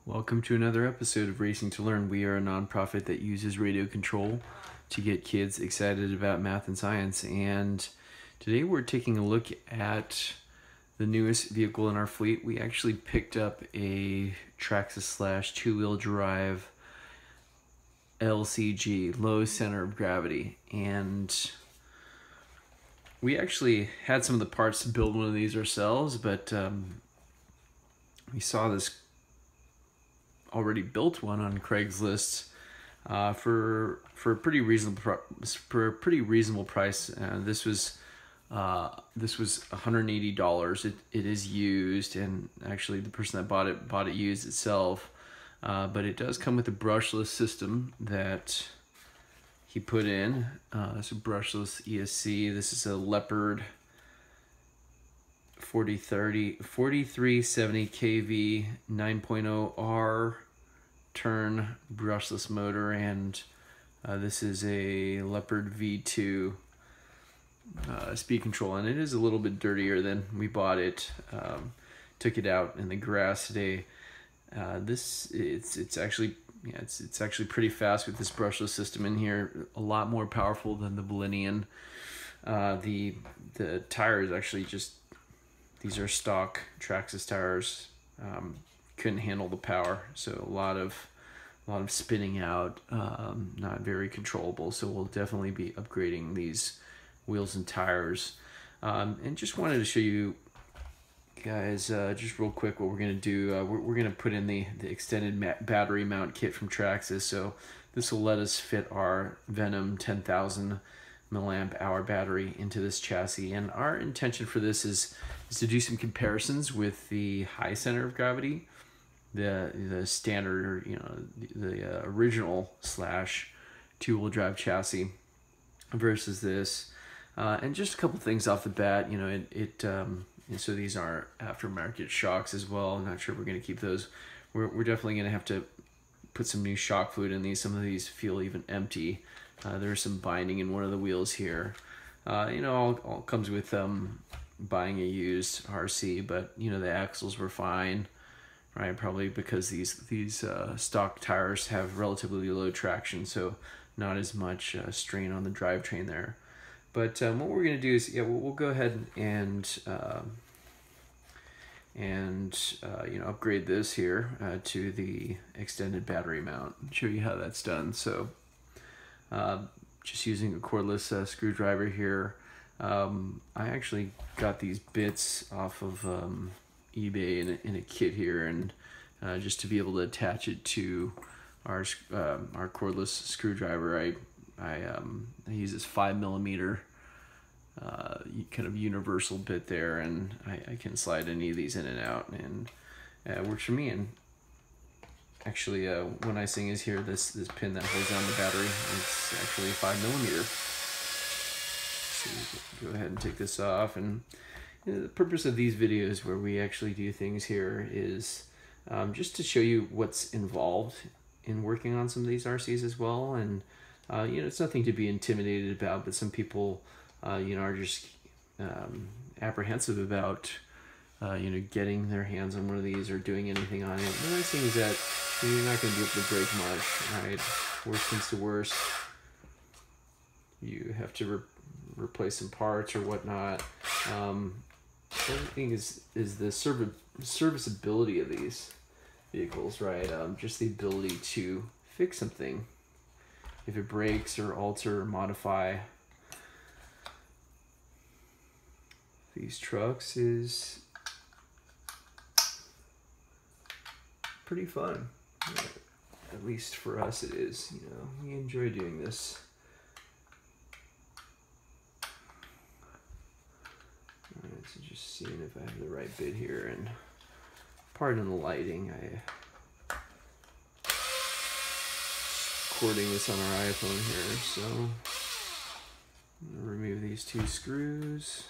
Welcome to another episode of Racing2Learn. We are a nonprofit that uses radio control to get kids excited about math and science. And today we're taking a look at the newest vehicle in our fleet. We actually picked up a Traxxas / two-wheel drive LCG, low center of gravity. And we actually had some of the parts to build one of these ourselves, but we saw this already built one on Craigslist for a pretty reasonable price. This was $180. It is used, and actually the person that bought it used itself. But it does come with a brushless system that he put in. It's a brushless ESC. This is a Leopard 4370 kV 9.0R turn brushless motor, and this is a Leopard V2 speed control, and it is a little bit dirtier than we bought it. Took it out in the grass today. It's actually pretty fast with this brushless system in here. A lot more powerful than the Valenian. The tires actually these are stock Traxxas tires. Couldn't handle the power, so a lot of spinning out, not very controllable. So we'll definitely be upgrading these wheels and tires. And just wanted to show you guys just real quick what we're gonna do. We're gonna put in the extended battery mount kit from Traxxas. So this will let us fit our Venom 10,000 milliamp hour battery into this chassis, and our intention for this is to do some comparisons with the high center of gravity, the standard, the original / two-wheel drive chassis versus this, and just a couple things off the bat. So these are aftermarket shocks as well. I'm not sure if we're going to keep those. We're definitely going to have to put some new shock fluid in these. Some of these feel even empty. There's some binding in one of the wheels here. All comes with buying a used RC, but the axles were fine, right? Probably because these stock tires have relatively low traction, so not as much strain on the drivetrain there. But what we're gonna do is, we'll go ahead and upgrade this here to the extended battery mount and show you how that's done. So just using a cordless screwdriver here. I actually got these bits off of eBay in a kit here, and just to be able to attach it to our cordless screwdriver, I use this 5mm kind of universal bit there, and I can slide any of these in and out, and it works for me. And actually, one nice thing is here, this pin that holds down the battery, it's actually 5mm. So go ahead and take this off. And the purpose of these videos where we actually do things here is just to show you what's involved in working on some of these RCs as well. And it's nothing to be intimidated about, but some people are just apprehensive about getting their hands on one of these or doing anything on it. The nice thing is that you're not going to be able to break much, right? Worst comes to worst, you have to replace some parts or whatnot. The other thing is the serviceability of these vehicles, right? Just the ability to fix something if it breaks, or alter or modify these trucks is pretty fun. At least for us it is. We enjoy doing this. Alright, so just seeing if I have the right bit here, and pardon the lighting, I recording this on our iPhone here, so I'm gonna remove these two screws.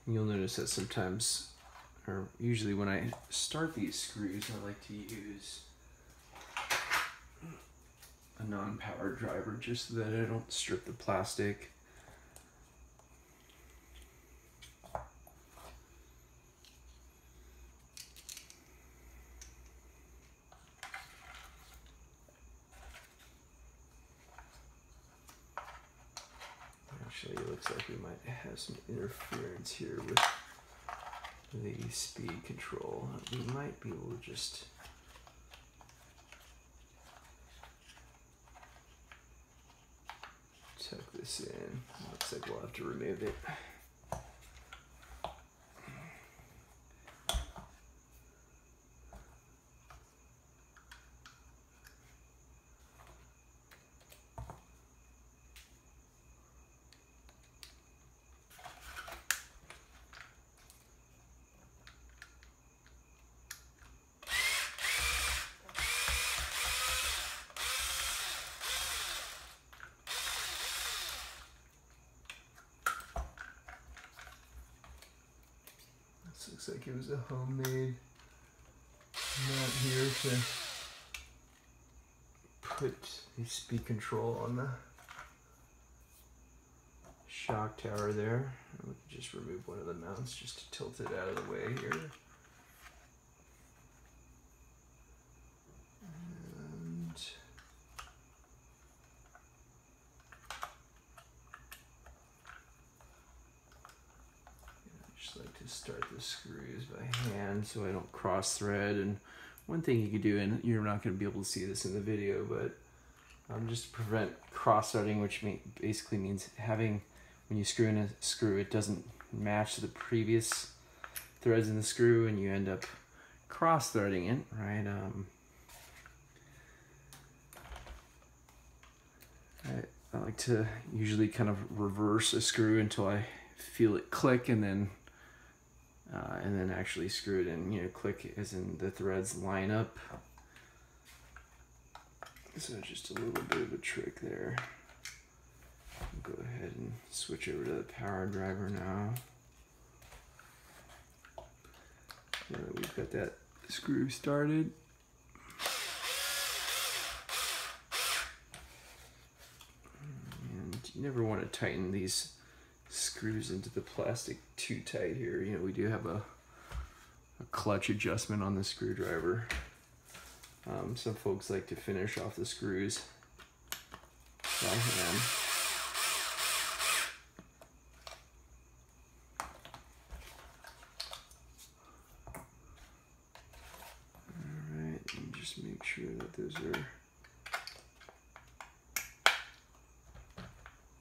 You'll notice that sometimes, or usually when I start these screws, I like to use a non-powered driver just so that I don't strip the plastic. Actually, it looks like we might have some interference here with the speed control. We might be able to just tuck this in. Looks like we'll have to remove it. Looks like it was a homemade mount here to put the speed control on the shock tower there. We can just remove one of the mounts just to tilt it out of the way here. And I just like to start the screws by hand so I don't cross thread. And one thing you could do, and you're not going to be able to see this in the video, but just to prevent cross threading, which basically means having, when you screw in a screw, it doesn't match the previous threads in the screw and you end up cross threading it, right? I like to usually kind of reverse a screw until I feel it click, and then actually screw it in. You know, click as in the threads line up. So just a little bit of a trick there. I'll go ahead and switch over to the power driver now. Now that we've got that screw started. And you never want to tighten these screws into the plastic too tight here. You know, we do have a clutch adjustment on the screwdriver. Some folks like to finish off the screws by hand. Alright, and just make sure that those are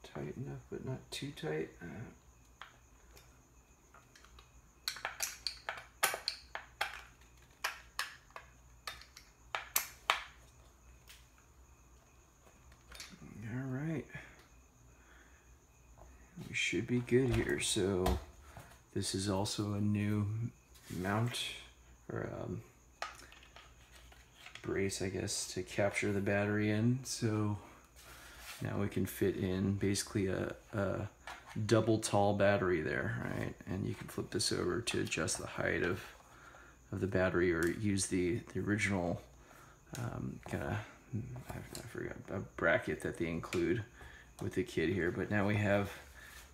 tight enough but not too tight. Should be good here. So this is also a new mount or brace, I guess, to capture the battery in. So now we can fit in basically a double tall battery there, right? And you can flip this over to adjust the height of the battery, or use the original kind of, I forgot, a bracket that they include with the kit here. But now we have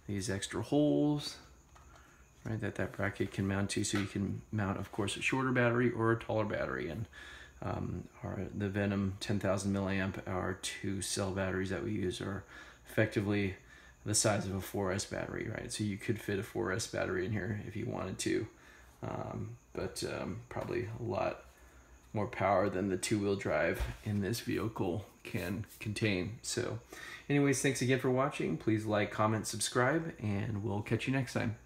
these extra holes, right, that bracket can mount to, so you can mount, of course, a shorter battery or a taller battery. And the Venom 10,000 milliamp hour 2-cell batteries that we use are effectively the size of a 4S battery, right? So you could fit a 4S battery in here if you wanted to, but probably a lot more power than the 2-wheel drive in this vehicle can contain. So anyways, thanks again for watching. Please like, comment, subscribe, and we'll catch you next time.